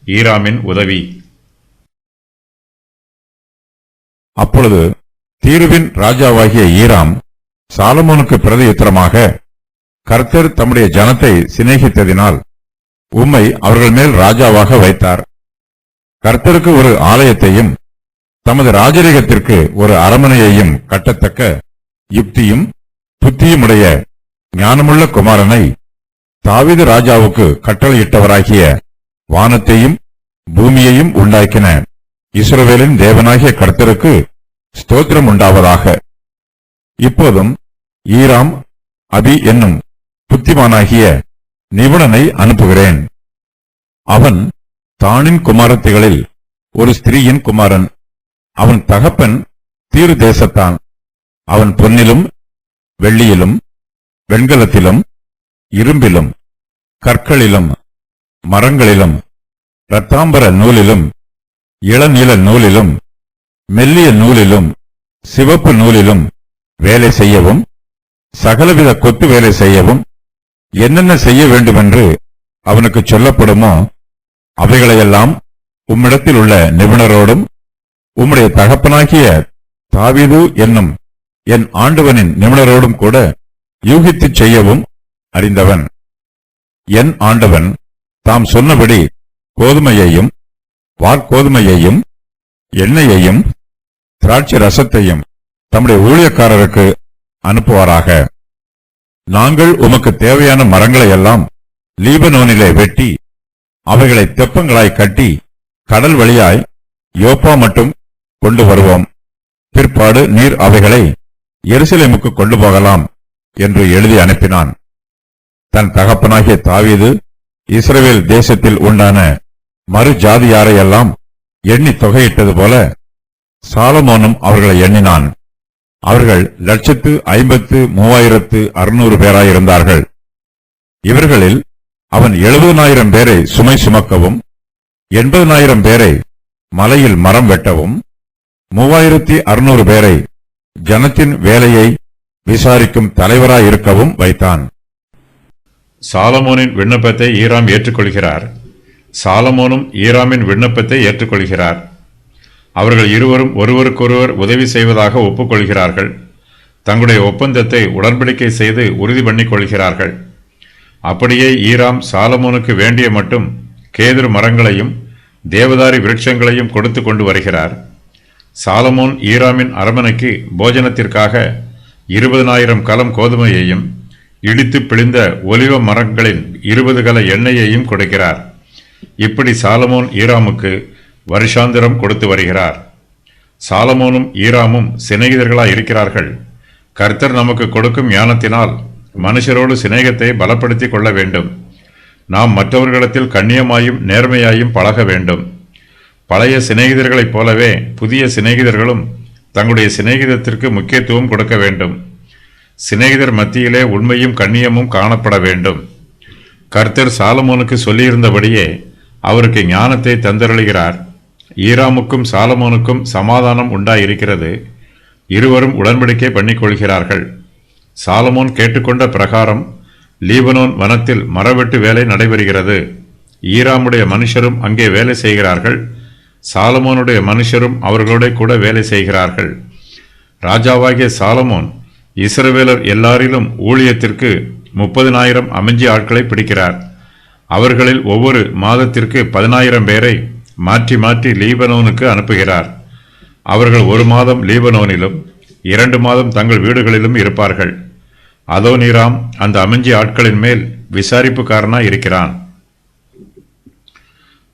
ஈராமின் உதவி. அப்பொழுது தீருவின் ராஜாவாகிய ஈராம் சாலமோனுக்கு பிரதியுத்தரமாக, கர்த்தர் தம்முடைய ஜனத்தை சிநேகித்ததினால் உம்மை அவர்கள் மேல் ராஜாவாக வைத்தார். கர்த்தருக்கு ஒரு ஆலயத்தையும் தமது ராஜரீகத்திற்கு ஒரு அரமனையையும் கட்டத்தக்க யுக்தியும் புத்தியுமுடைய ஞானமுள்ள குமாரனை தாவீது ராஜாவுக்கு கட்டளையிட்டவராகிய வானத்தையும் பூமியையும் உண்டாக்கின இஸ்ரவேலின் தேவனாகிய கர்த்தருக்கு ஸ்தோத்திரம் உண்டாவதாக. இப்போதும் ஈராம் அபி என்னும் புத்திமானாகிய நிபுணனை அனுப்புகிறேன். அவன் தானின் குமாரத்திகளில் ஒரு ஸ்திரீயின் குமாரன். அவன் தகப்பன் தீரு தேசத்தான். அவன் பொன்னிலும் வெள்ளியிலும் வெண்கலத்திலும் இரும்பிலும் கற்களிலும் மரங்களிலும் இரத்தாம்பர நூலிலும் இளநீல நூலிலும் மெல்லிய நூலிலும் சிவப்பு நூலிலும் வேலை செய்யவும் சகலவித கொத்து வேலை செய்யவும் என்னென்ன செய்ய வேண்டுமென்று அவனுக்கு சொல்லப்படுமோ அவைகளையெல்லாம் உம்மிடத்தில் உள்ள நிபுணரோடும் உம்முடைய தகப்பனாகிய தாவீது என்னும் என் ஆண்டவனின் நிபுணரோடும் கூட யூகித்துச் செய்யவும் அறிந்தவன். என் ஆண்டவன் தாம் சொன்னபடி கோதுமையையும் வாற்கோதுமையையும் எண்ணெயையும் திராட்சை ரசத்தையும் தம்முடைய ஊழியக்காரருக்கு அனுப்புவாராக. நாங்கள் உமக்கு தேவையான மரங்களை எல்லாம் லீபனோனிலே வெட்டி அவைகளை தெப்பங்களாய் கட்டி கடல் வழியாய் யோப்பா மட்டும் கொண்டு வருவோம். பிற்பாடு நீர் அவைகளை எருசலேமுக்கு கொண்டு போகலாம் என்று எழுதி அனுப்பினான். தன் தகப்பனாகிய தாவீது இஸ்ரவேல் தேசத்தில் உண்டான மறு ஜாதியாரையெல்லாம் எண்ணி தொகையிட்டது போல சாலமோனும் அவர்களை எண்ணினான். அவர்கள் 1,53,600 பேராயிருந்தார்கள். இவர்களில் அவன் 70,000 பேரை சுமை சுமக்கவும் 80,000 பேரை மலையில் மரம் வெட்டவும் 3,600 பேரை ஜனத்தின் வேலையை விசாரிக்கும் தலைவராயிருக்கவும் வைத்தான். சாலமோனின் விண்ணப்பத்தை ஈராம் ஏற்றுக்கொள்கிறார். சாலமோனும் ஈராமின் விண்ணப்பத்தை ஏற்றுக்கொள்கிறார். அவர்கள் இருவரும் ஒருவருக்கொருவர் உதவி செய்வதாக ஒப்புக்கொள்கிறார்கள். தங்களுடைய ஒப்பந்தத்தை உடன்படிக்கை செய்து உறுதி பண்ணிக் கொள்கிறார்கள். அப்படியே ஈராம் சாலமோனுக்கு வேண்டிய மட்டும் கேதுரு மரங்களையும் தேவதாரி விருட்சங்களையும் கொடுத்து கொண்டு வருகிறார். சாலமோன் ஈராமின் அரமனைக்கு போஜனத்திற்காக 20,000 கலம் கோதுமையையும் இடித்து பிழிந்த ஒலிவ மரங்களின் 20 கல எண்ணெயையும் கொடுக்கிறார். இப்படி சாலமோன் ஈராமுக்கு வருஷாந்திரம் கொடுத்து வருகிறார். சாலமோனும் ஈராமும் சிநேகிதர்களாய் இருக்கிறார்கள். கர்த்தர் நமக்கு கொடுக்கும் ஞானத்தினால் மனுஷரோடு சிநேகத்தை பலப்படுத்திக் கொள்ள வேண்டும். நாம் மற்றவர்களிடத்தில் கண்ணியமாயும் நேர்மையாயும் பழக வேண்டும். பழைய சிநேகிதர்களைப் போலவே புதிய சிநேகிதர்களும் தங்களுடைய சிநேகிதத்திற்கு முக்கியத்துவம் கொடுக்க வேண்டும். சிநேகிதர் மத்தியிலே உண்மையும் கண்ணியமும் காணப்பட வேண்டும். கர்த்தர் சாலமோனுக்கு சொல்லியிருந்தபடியே அவருக்கு ஞானத்தை தந்தருளுகிறார். ஈராமுக்கும் சாலமோனுக்கும் சமாதானம் உண்டாயிருக்கிறது. இருவரும் உடன்படிக்கை பண்ணிக்கொள்கிறார்கள். சாலமோன் கேட்டுக்கொண்ட பிரகாரம் லீபனோன் வனத்தில் மரவெட்டு வேலை நடைபெறுகிறது. ஈராமுடைய மனுஷரும் அங்கே வேலை செய்கிறார்கள். சாலமோனுடைய மனுஷரும் அவர்களோட கூட வேலை செய்கிறார்கள். ராஜாவாகிய சாலமோன் இஸ்ரவேலர் எல்லாரிலும் ஊழியத்திற்கு 30,000 அமைஞ்சி ஆட்களை பிடிக்கிறார். அவர்களில் ஒவ்வொரு மாதத்திற்கு 10,000 பேரை மாற்றி மாற்றி லீபனோனுக்கு அனுப்புகிறார். அவர்கள் 1 மாதம் லீபனோனிலும் 2 மாதம் தங்கள் வீடுகளிலும் இருப்பார்கள். அதோனீராம் அந்த அமைஞ்சி ஆட்களின் மேல் விசாரிப்புக்காரனாய் இருக்கிறான்.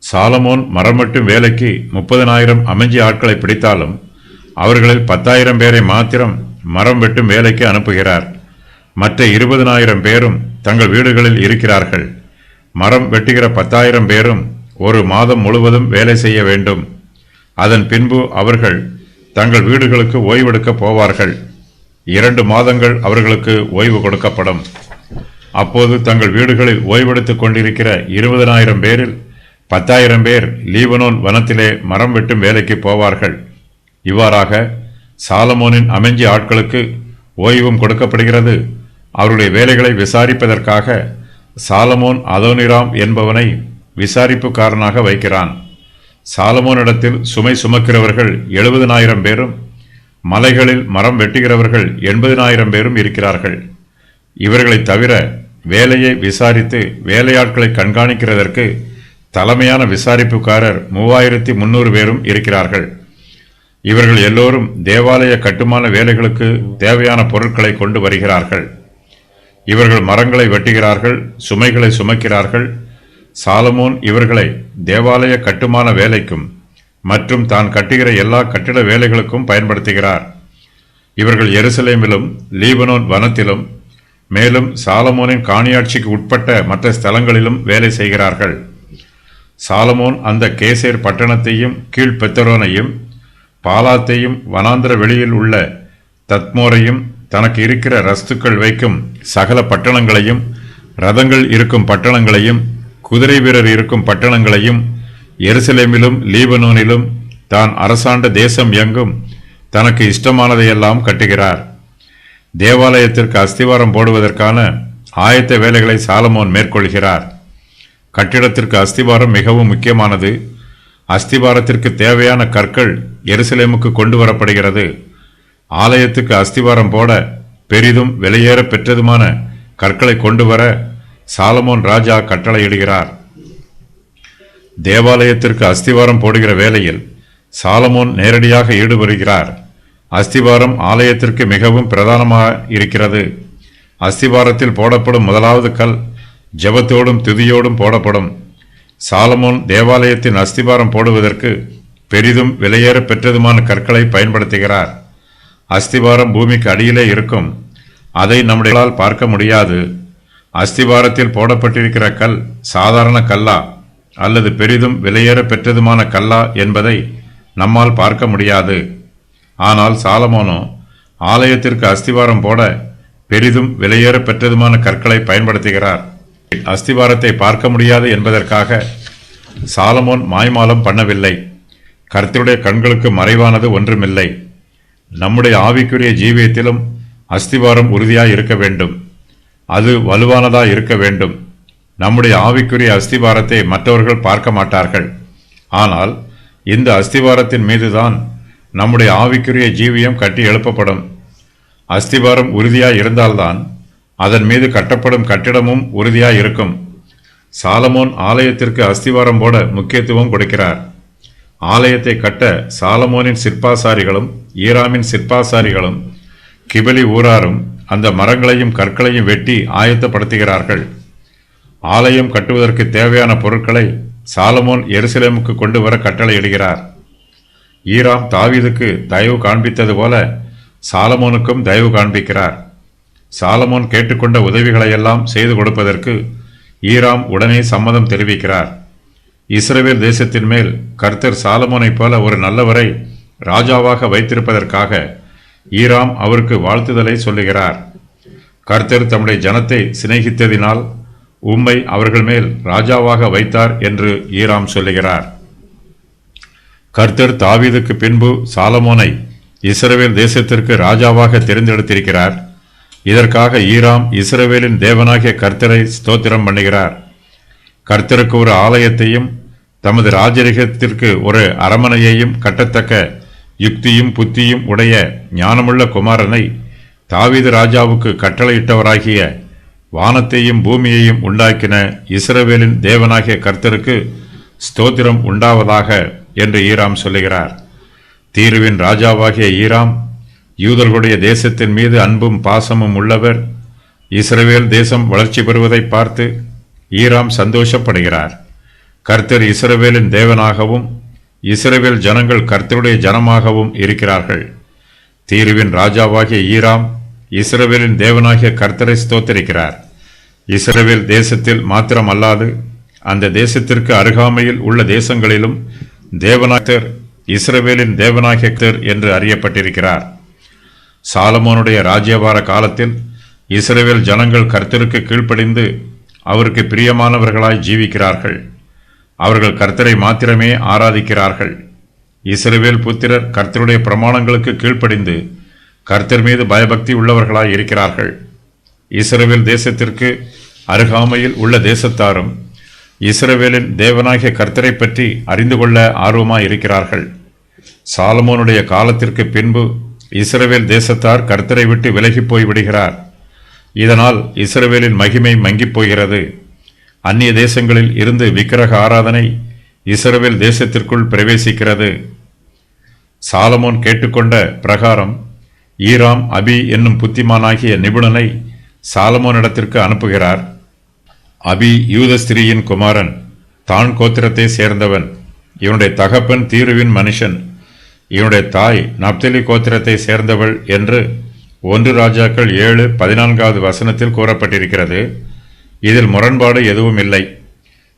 சாலமோன் மரமட்டும் வேலைக்கு 30,000 அமைஞ்சி ஆட்களை பிடித்தாலும் அவர்களில் 10,000 பேரை மாத்திரம் மரம் வெட்டும் வேலைக்கு அனுப்புகிறார். மற்ற 20,000 பேரும் தங்கள் வீடுகளில் இருக்கிறார்கள். மரம் வெட்டுகிற 10,000 பேரும் 1 மாதம் முழுவதும் வேலை செய்ய வேண்டும். அதன் பின்பு அவர்கள் தங்கள் வீடுகளுக்கு ஓய்வெடுக்க போவார்கள். 2 மாதங்கள் அவர்களுக்கு ஓய்வு கொடுக்கப்படும். அப்போது தங்கள் வீடுகளில் ஓய்வெடுத்துக் கொண்டிருக்கிற 20,000 பேரில் 10,000 பேர் லீபனோன் வனத்திலே மரம் வெட்டும் வேலைக்கு போவார்கள். இவ்வாறாக சாலமோனின் அமைஞ்சி ஆட்களுக்கு ஓய்வும் கொடுக்கப்படுகிறது. அவருடைய வேலைகளை விசாரிப்பதற்காக சாலமோன் அதோனிராம் என்பவனை விசாரிப்புக்காரனாக வைக்கிறான். சாலமோனிடத்தில் சுமை சுமக்கிறவர்கள் 70,000 பேரும், மலைகளில் மரம் வெட்டுகிறவர்கள் 80,000 பேரும் இருக்கிறார்கள். இவர்களைத் தவிர வேலையை விசாரித்து வேலையாட்களை கண்காணிக்கிறதற்கு தலைமையான விசாரிப்புக்காரர் 3,300 பேரும் இருக்கிறார்கள். இவர்கள் எல்லோரும் தேவாலய கட்டுமான வேலைகளுக்கு தேவையான பொருட்களை கொண்டு வருகிறார்கள். இவர்கள் மரங்களை வெட்டுகிறார்கள், சுமைகளை சுமக்கிறார்கள். சாலமோன் இவர்களை தேவாலய கட்டுமான வேலைக்கும் மற்றும் தான் கட்டுகிற எல்லா கட்டிட வேலைகளுக்கும் பயன்படுத்துகிறார். இவர்கள் எருசலேமிலும் லீபனோன் வனத்திலும் மேலும் சாலமோனின் காணியாட்சிக்கு உட்பட்ட மற்ற ஸ்தலங்களிலும் வேலை செய்கிறார்கள். சாலமோன் அந்த கேசேர் பட்டணத்தையும் கீழ்பெத்தரோனையும் பாலாத்தையும் வனாந்திர வெளியில் உள்ள தத்மோரையும் தனக்கு இருக்கிற ரஸ்துக்கள் வைக்கும் சகல பட்டணங்களையும் ரதங்கள் இருக்கும் பட்டணங்களையும் குதிரை வீரர் இருக்கும் பட்டணங்களையும் எருசலேமிலும் லீபனோனிலும் தான் அரசாண்ட தேசம் எங்கும் தனக்கு இஷ்டமானதையெல்லாம் கட்டுகிறார். தேவாலயத்திற்கு அஸ்திவாரம் போடுவதற்கான ஆயத்த வேலைகளை சாலமோன் மேற்கொள்கிறார். கட்டிடத்திற்கு அஸ்திவாரம் மிகவும் முக்கியமானது. அஸ்திவாரத்திற்கு தேவையான கற்கள் எருசலேமுக்கு கொண்டு வரப்படுகிறது. ஆலயத்துக்கு அஸ்திவாரம் போட பெரிதும் விலையேற பெற்றதுமான கற்களை கொண்டு வர சாலமோன் ராஜா கட்டளையிடுகிறார். தேவாலயத்திற்கு அஸ்திவாரம் போடுகிற வேலையில் சாலமோன் நேரடியாக ஈடுபடுகிறார். அஸ்திவாரம் ஆலயத்திற்கு மிகவும் பிரதானமாக இருக்கிறது. அஸ்திவாரத்தில் போடப்படும் முதலாவது கல் ஜெபத்தோடும் துதியோடும் போடப்படும். சாலமோன் தேவாலயத்தின் அஸ்திவாரம் போடுவதற்கு பெரிதும் விலையேற பெற்றதுமான கற்களை பயன்படுத்துகிறார். அஸ்திவாரம் பூமிக்கு அடியிலே இருக்கும். அதை நம்முடைய பார்க்க முடியாது. அஸ்திவாரத்தில் போடப்பட்டிருக்கிற கல் சாதாரண கல்லா அல்லது பெரிதும் விலையேற பெற்றதுமான கல்லா என்பதை நம்மால் பார்க்க முடியாது. ஆனால் சாலமோனோ ஆலயத்திற்கு அஸ்திவாரம் போட பெரிதும் விலையேற பெற்றதுமான கற்களை பயன்படுத்துகிறார். அஸ்திவாரத்தை பார்க்க முடியாது என்பதற்காக சாலமோன் மாய்மாலம் பண்ணவில்லை. கர்த்தருடைய கண்களுக்கு மறைவானது ஒன்றுமில்லை. நம்முடைய ஆவிக்குரிய ஜீவியத்திலும் அஸ்திவாரம் உறுதியாய் இருக்க வேண்டும். அது வலுவானதாய் இருக்க வேண்டும். நம்முடைய ஆவிக்குரிய அஸ்திவாரத்தை மற்றவர்கள் பார்க்க மாட்டார்கள். ஆனால் இந்த அஸ்திவாரத்தின் மீதுதான் நம்முடைய ஆவிக்குரிய ஜீவியம் கட்டி எழுப்பப்படும். அஸ்திவாரம் உறுதியாய் இருந்தால்தான் அதன் மீது கட்டப்படும் கட்டிடமும் உறுதியாய் இருக்கும். சாலமோன் ஆலயத்திற்கு அஸ்திவாரம் போட முக்கியத்துவம் கொடுக்கிறார். ஆலயத்தை கட்ட சாலமோனின் சிற்பாசாரிகளும் ஈராமின் சிற்பாசாரிகளும் கிபலி ஊராரும் அந்த மரங்களையும் கற்களையும் வெட்டி ஆயத்தப்படுத்துகிறார்கள். ஆலயம் கட்டுவதற்கு தேவையான பொருட்களை சாலமோன் எருசலேமுக்கு கொண்டு வர கட்டளையிடுகிறார். ஈராம் தாவீதுக்கு தயவு காண்பித்தது போல சாலமோனுக்கும் தயவு காண்பிக்கிறார். சாலமோன் கேட்டுக்கொண்ட உதவிகளையெல்லாம் செய்து கொடுப்பதற்கு ஈராம் உடனே சம்மதம் தெரிவிக்கிறார். இஸ்ரவேல் தேசத்தின் மேல் கர்த்தர் சாலமோனைப் போல ஒரு நல்லவரை ராஜாவாக வைத்திருப்பதற்காக ஈராம் அவருக்கு வாழ்த்துதலை சொல்லுகிறார். கர்த்தர் தம்முடைய ஜனத்தை சிநேகித்ததினால் உம்மை அவர்கள் மேல் ராஜாவாக வைத்தார் என்று ஈராம் சொல்லுகிறார். கர்த்தர் தாவீதுக்கு பின்பு சாலமோனை இஸ்ரவேல் தேசத்திற்கு ராஜாவாக தெரிந்தெடுத்திருக்கிறார். இதற்காக ஈராம் இஸ்ரவேலின் தேவனாகிய கர்த்தரை ஸ்தோத்திரம் பண்ணுகிறார். கர்த்தருக்கு ஒரு ஆலயத்தையும் தமது ராஜரிகத்திற்கு ஒரு அரமனையையும் கட்டத்தக்க யுக்தியும் புத்தியும் உடைய ஞானமுள்ள குமாரனை தாவீது ராஜாவுக்கு கட்டளையிட்டவராகிய வானத்தையும் பூமியையும் உண்டாக்கின இஸ்ரவேலின் தேவனாகிய கர்த்தருக்கு ஸ்தோத்திரம் உண்டாவதாக என்று ஈராம் சொல்லுகிறார். தீருவின் ராஜாவாகிய ஈராம் யூதர்களுடைய தேசத்தின் மீது அன்பும் பாசமும் உள்ளவர். இஸ்ரவேல் தேசம் வளர்ச்சி பெறுவதை பார்த்து ஈராம் சந்தோஷப்படுகிறார். கர்த்தர் இஸ்ரவேலின் தேவனாகவும் இஸ்ரவேல் ஜனங்கள் கர்த்தருடைய ஜனமாகவும் இருக்கிறார்கள். தீருவின் ராஜாவாகிய ஈராம் இஸ்ரவேலின் தேவனாகிய கர்த்தரை ஸ்தோத்தரிக்கிறார். இஸ்ரவேல் தேசத்தில் மாத்திரமல்லாது அந்த தேசத்திற்கு அருகாமையில் உள்ள தேசங்களிலும் தேவனாகர் இஸ்ரவேலின் தேவனாகிய கர்த்தர் என்று அறியப்பட்டிருக்கிறார். சாலமோனுடைய ராஜ்யபார காலத்தில் இஸ்ரவேல் ஜனங்கள் கர்த்தருக்கு கீழ்ப்படிந்து அவருக்கு பிரியமானவர்களாய் ஜீவிக்கிறார்கள். அவர்கள் கர்த்தரை மாத்திரமே ஆராதிக்கிறார்கள். இஸ்ரவேல் புத்திரர் கர்த்தருடைய பிரமாணங்களுக்கு கீழ்ப்படிந்து கர்த்தர் மீது பயபக்தி உள்ளவர்களாய் இருக்கிறார்கள். இஸ்ரவேல் தேசத்திற்கு அருகாமையில் உள்ள தேசத்தாரும் இஸ்ரவேலின் தேவனாகிய கர்த்தரை பற்றி அறிந்து கொள்ள ஆர்வமாயிருக்கிறார்கள். சாலமோனுடைய காலத்திற்கு பின்பு இஸ்ரவேல் தேசத்தார் கர்த்தரை விட்டு விலகி போய் விடுகிறார். இதனால் இஸ்ரவேலின் மகிமை மங்கிப் போகிறது. அந்நிய தேசங்களில் இருந்து விக்கிரக ஆராதனை இஸ்ரவேல் தேசத்திற்குள் பிரவேசிக்கிறது. சாலமோன் கேட்டுக்கொண்ட பிரகாரம் ஈராம் அபி என்னும் புத்திமானாகிய நிபுணனை சாலமோனிடத்திற்கு அனுப்புகிறார். அபி யூத ஸ்திரீயின் குமாரன், தான் கோத்திரத்தை சேர்ந்தவன். இவனுடைய தகப்பன் தீருவின் மனுஷன். இவனுடைய தாய் நப்தலி கோத்திரத்தை சேர்ந்தவள் என்று 1 ராஜாக்கள் 7:14 வசனத்தில் கூறப்பட்டிருக்கிறது. இதில் முரண்பாடு எதுவும் இல்லை.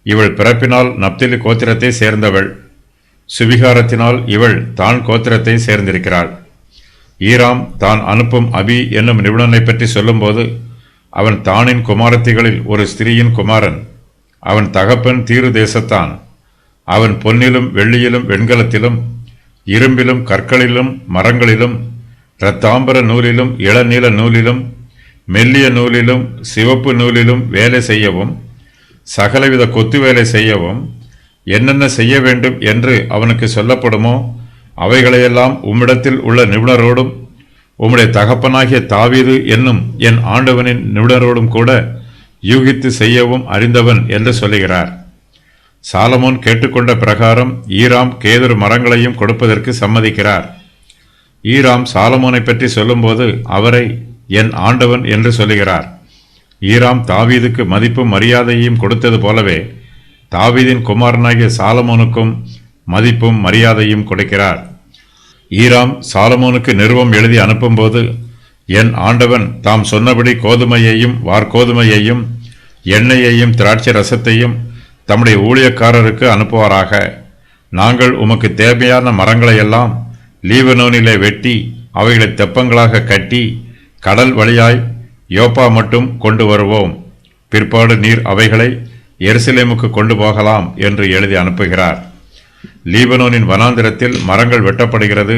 இவள் பிறப்பினால் நப்தலி கோத்திரத்தை சேர்ந்தவள். சுவிகாரத்தினால் இவள் தான் கோத்திரத்தை சேர்ந்திருக்கிறாள். ஈராம் தான் அனுப்பும் அபி என்னும் நிபுணனை பற்றி சொல்லும்போது, அவன் தானின் குமாரத்திகளில் ஒரு ஸ்திரீயின் குமாரன். அவன் தகப்பன் தீரு தேசத்தான். அவன் பொன்னிலும் வெள்ளியிலும் வெண்கலத்திலும் இரும்பிலும் கற்களிலும் மரங்களிலும் இரத்தாம்பர நூலிலும் இளநீல நூலிலும் மெல்லிய நூலிலும் சிவப்பு நூலிலும் வேலை செய்யவும் சகலவித கொத்து வேலை செய்யவும் என்னென்ன செய்ய வேண்டும் என்று அவனுக்கு சொல்லப்படுமோ அவைகளையெல்லாம் உம்மிடத்தில் உள்ள நிபுணரோடும் உம்முடைய தகப்பனாகிய தாவீது என்னும் என் ஆண்டவனின் நிபுணரோடும் கூட யூகித்து செய்யவும் அறிந்தவன் என்று சொல்லுகிறார். சாலமோன் கேட்டுக்கொண்ட பிரகாரம் ஈராம் கேதுரு மரங்களையும் கொடுப்பதற்கு சம்மதிக்கிறார். ஈராம் சாலமோனை பற்றி சொல்லும்போது அவரை என் ஆண்டவன் என்று சொல்லுகிறார். ஈராம் தாவீதுக்கு மதிப்பும் மரியாதையும் கொடுத்தது போலவே தாவீதின் குமாரனாகிய சாலமோனுக்கும் மதிப்பும் மரியாதையும் கொடுக்கிறார். ஈராம் சாலமோனுக்கு நிருபம் எழுதி அனுப்பும்போது, என் ஆண்டவன் தாம் சொன்னபடி கோதுமையையும் வார்கோதுமையையும் எண்ணெயையும் திராட்சை ரசத்தையும் தம்முடைய ஊழியக்காரருக்கு அனுப்புவாராக. நாங்கள் உமக்கு தேவையான மரங்களையெல்லாம் லீபனோனிலே வெட்டி அவைகளை தெப்பங்களாக கட்டி கடல் வழியாய் யோப்பா மட்டும் கொண்டு வருவோம். பிற்பாடு நீர் அவைகளை எருசலேமுக்கு கொண்டு போகலாம் என்று எழுதி அனுப்புகிறார். லீபனோனின் வனாந்திரத்தில் மரங்கள் வெட்டப்படுகிறது.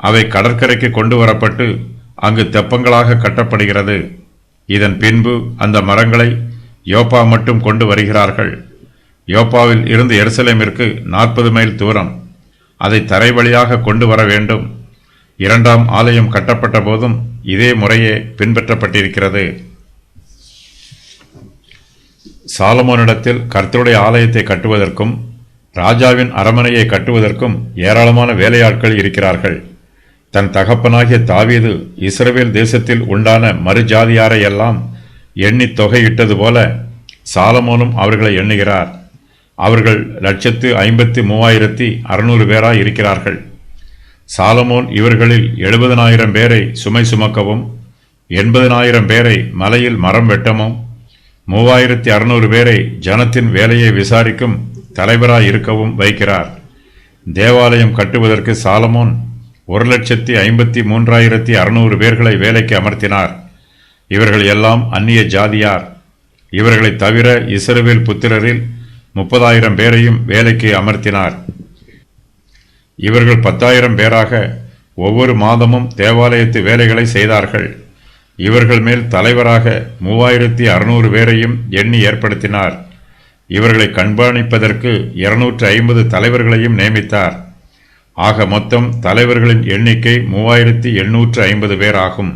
அவை கடற்கரைக்கு கொண்டு வரப்பட்டு அங்கு தெப்பங்களாக கட்டப்படுகிறது. இதன் பின்பு அந்த மரங்களை யோப்பா மட்டும் கொண்டு வருகிறார்கள். யோப்பாவில் இருந்து எருசலேமிற்கு 40 மைல் தூரம். அதை தரை வழியாக கொண்டு வர வேண்டும். 2ஆம் ஆலயம் கட்டப்பட்ட போதும் இதே முறையே பின்பற்றப்பட்டிருக்கிறது. சாலமோனிடத்தில் கர்த்தருடைய ஆலயத்தை கட்டுவதற்கும் ராஜாவின் அரமனையை கட்டுவதற்கும் ஏராளமான வேலையாட்கள் இருக்கிறார்கள். தன் தகப்பனாகிய தாவீது இஸ்ரவேல் தேசத்தில் உண்டான மறுஜாதியாரையெல்லாம் எண்ணி தொகையிட்டது போல சாலமோனும் அவர்களை எண்ணுகிறார். அவர்கள் 153,600 பேராய் இருக்கிறார்கள். சாலமோன் இவர்களில் 70,000 பேரை சுமை சுமக்கவும் 80,000 பேரை மலையில் மரம் வெட்டவும் 3,600 பேரை ஜனத்தின் வேலையை விசாரிக்கும் தலைவராய் இருக்கவும் வைக்கிறார். தேவாலயம் கட்டுவதற்கு சாலமோன் 1,53,600 பேர்களை வேலைக்கு அமர்த்தினார். இவர்கள் எல்லாம் அந்நிய ஜாதியார். இவர்களை தவிர இஸ்ரவேல் புத்திரரில் 30,000 பேரையும் வேலைக்கு அமர்த்தினார். இவர்கள் 10,000 பேராக ஒவ்வொரு மாதமும் தேவாலயத்து வேலைகளை செய்தார்கள். இவர்கள் மேல் தலைவராக 3,600 பேரையும் எண்ணி ஏற்படுத்தினார். இவர்களை கண்காணிப்பதற்கு 250 தலைவர்களையும் நியமித்தார். ஆக மொத்தம் தலைவர்களின் எண்ணிக்கை 3,850 பேர் ஆகும்.